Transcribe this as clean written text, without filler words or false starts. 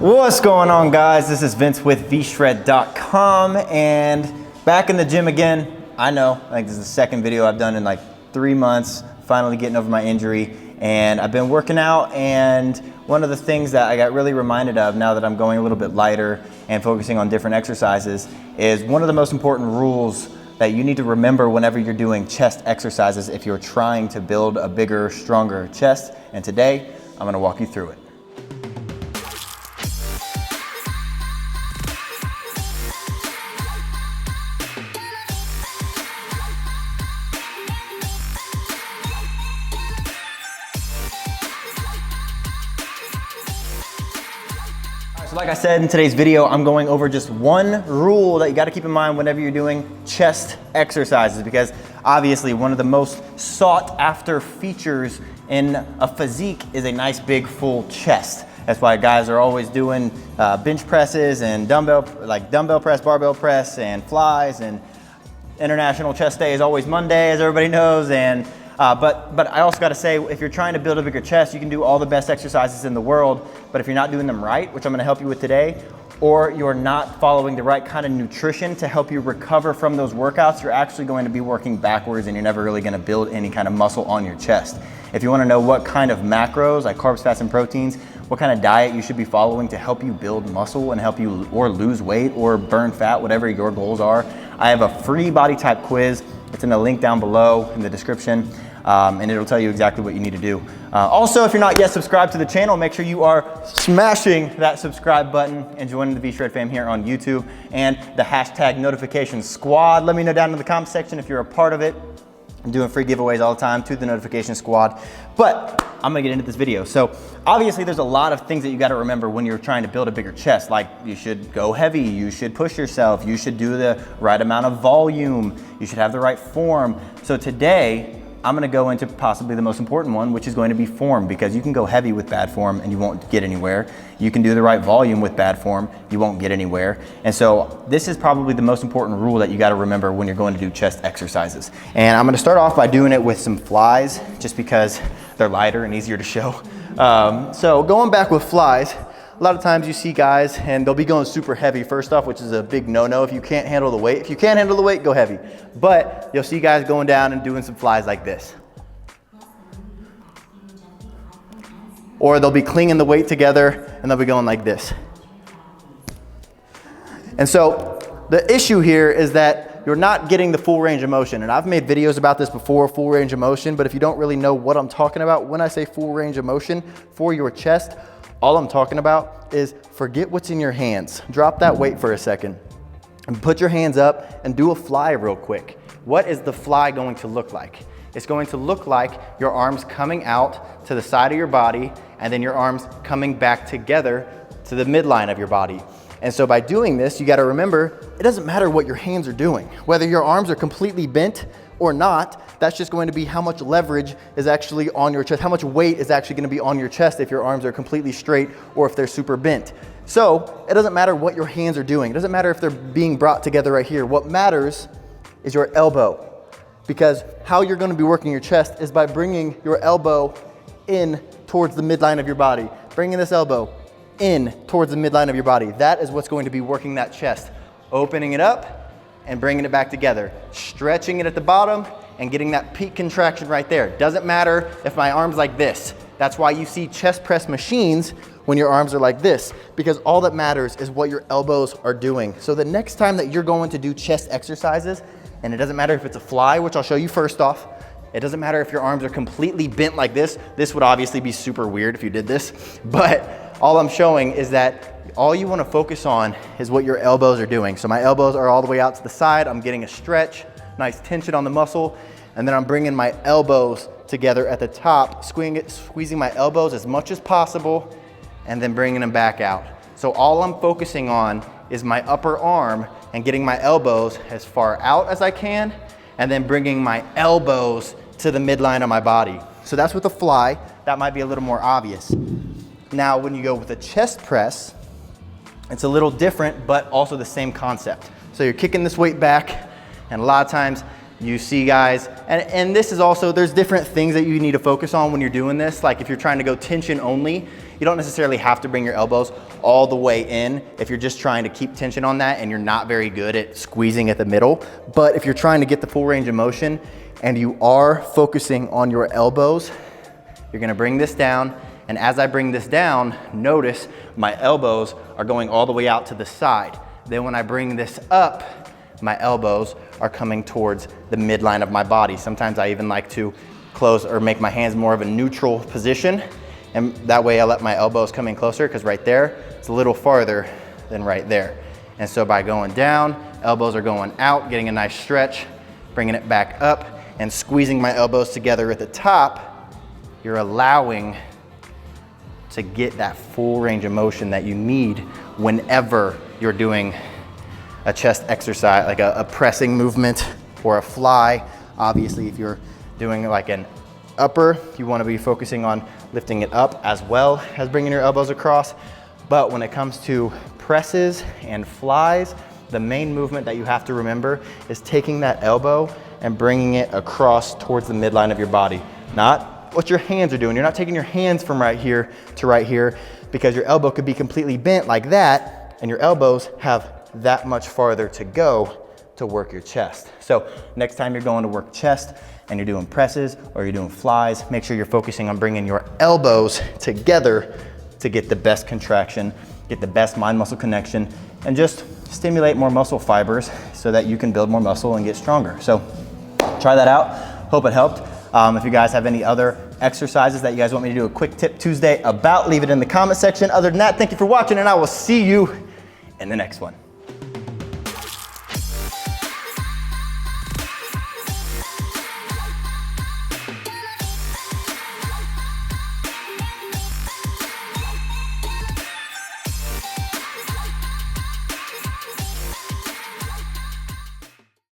What's going on, guys? This is Vince with vshred.com and back in the gym again. I know, like, this is the second video I've done in like 3 months, finally getting over my injury, and I've been working out. And one of the things that I got really reminded of now that I'm going a little bit lighter and focusing on different exercises is one of the most important rules that you need to remember whenever you're doing chest exercises if you're trying to build a bigger, stronger chest. And today I'm going to walk you through it. So like I said in today's video, I'm going over just one rule that you got to keep in mind whenever you're doing chest exercises, because obviously one of the most sought after features in a physique is a nice big full chest. That's why guys are always doing bench presses and dumbbell press, barbell press, and flies, and International Chest Day is always Monday, as everybody knows. And but I also got to say, if you're trying to build a bigger chest, you can do all the best exercises in the world, but if you're not doing them right, which I'm going to help you with today, or you're not following the right kind of nutrition to help you recover from those workouts, you're actually going to be working backwards and you're never really going to build any kind of muscle on your chest. If you want to know what kind of macros, like carbs, fats, and proteins, what kind of diet you should be following to help you build muscle and help you or lose weight or burn fat, whatever your goals are, I have a free body type quiz. It's in the link down below in the description, and it'll tell you exactly what you need to do. Also, if you're not yet subscribed to the channel, make sure you are smashing that subscribe button and joining the VShred fam here on YouTube and the hashtag notification squad. Let me know down in the comment section if you're a part of it. I'm doing free giveaways all the time to the notification squad, but I'm gonna get into this video. So obviously there's a lot of things that you gotta remember when you're trying to build a bigger chest. Like, you should go heavy, you should push yourself, you should do the right amount of volume, you should have the right form. So today, I'm gonna go into possibly the most important one, which is going to be form, because you can go heavy with bad form and you won't get anywhere. You can do the right volume with bad form, you won't get anywhere. And so this is probably the most important rule that you gotta remember when you're going to do chest exercises. And I'm gonna start off by doing it with some flies, just because they're lighter and easier to show. So going back with flies, a lot of times you see guys and they'll be going super heavy first off, which is a big no-no if you can't handle the weight. If you can't handle the weight, go heavy. But you'll see guys going down and doing some flies like this. Or they'll be clinging the weight together and they'll be going like this. And so the issue here is that you're not getting the full range of motion. And I've made videos about this before, full range of motion, but if you don't really know what I'm talking about when I say full range of motion for your chest, all I'm talking about is forget what's in your hands. Drop that weight for a second and put your hands up and do a fly real quick. What is the fly going to look like? It's going to look like your arms coming out to the side of your body and then your arms coming back together to the midline of your body. And so by doing this, you gotta remember, it doesn't matter what your hands are doing. Whether your arms are completely bent or not, that's just going to be how much leverage is actually on your chest, how much weight is actually gonna be on your chest if your arms are completely straight or if they're super bent. So it doesn't matter what your hands are doing. It doesn't matter if they're being brought together right here. What matters is your elbow, because how you're gonna be working your chest is by bringing your elbow in towards the midline of your body, bringing this elbow in towards the midline of your body. That is what's going to be working that chest, opening it up and bringing it back together, stretching it at the bottom and getting that peak contraction right there. Doesn't matter if my arm's like this. That's why you see chest press machines when your arms are like this, because all that matters is what your elbows are doing. So the next time that you're going to do chest exercises, and it doesn't matter if it's a fly, which I'll show you first off, it doesn't matter if your arms are completely bent like this. This would obviously be super weird if you did this, but all I'm showing is that all you want to focus on is what your elbows are doing. So my elbows are all the way out to the side. I'm getting a stretch, nice tension on the muscle, and then I'm bringing my elbows together at the top, squeezing my elbows as much as possible, and then bringing them back out. So all I'm focusing on is my upper arm and getting my elbows as far out as I can, and then bringing my elbows to the midline of my body. So that's with a fly. That might be a little more obvious. Now, when you go with a chest press, it's a little different, but also the same concept. So you're kicking this weight back, and a lot of times you see guys, and this is also, there's different things that you need to focus on when you're doing this. Like if you're trying to go tension only, You don't necessarily have to bring your elbows all the way in if you're just trying to keep tension on that and you're not very good at squeezing at the middle. But if you're trying to get the full range of motion and you are focusing on your elbows, you're gonna bring this down. And as I bring this down, notice my elbows are going all the way out to the side. Then when I bring this up, my elbows are coming towards the midline of my body. Sometimes I even like to close or make my hands more of a neutral position. And that way I let my elbows come in closer, because right there, it's a little farther than right there. And so by going down, elbows are going out, getting a nice stretch, bringing it back up and squeezing my elbows together at the top, you're allowing to get that full range of motion that you need whenever you're doing a chest exercise, like a pressing movement or a fly. Obviously, if you're doing like an upper, you want to be focusing on lifting it up as well as bringing your elbows across. But when it comes to presses and flies, the main movement that you have to remember is taking that elbow and bringing it across towards the midline of your body. Not what your hands are doing. You're not taking your hands from right here to right here, because your elbow could be completely bent like that, and your elbows have that much farther to go to work your chest. So next time you're going to work chest and you're doing presses or you're doing flies, make sure you're focusing on bringing your elbows together to get the best contraction, get the best mind-muscle connection, and just stimulate more muscle fibers so that you can build more muscle and get stronger. So try that out. Hope it helped. If you guys have any other exercises that you guys want me to do a quick tip Tuesday about, leave it in the comment section. Other than that, thank you for watching, and I will see you in the next one.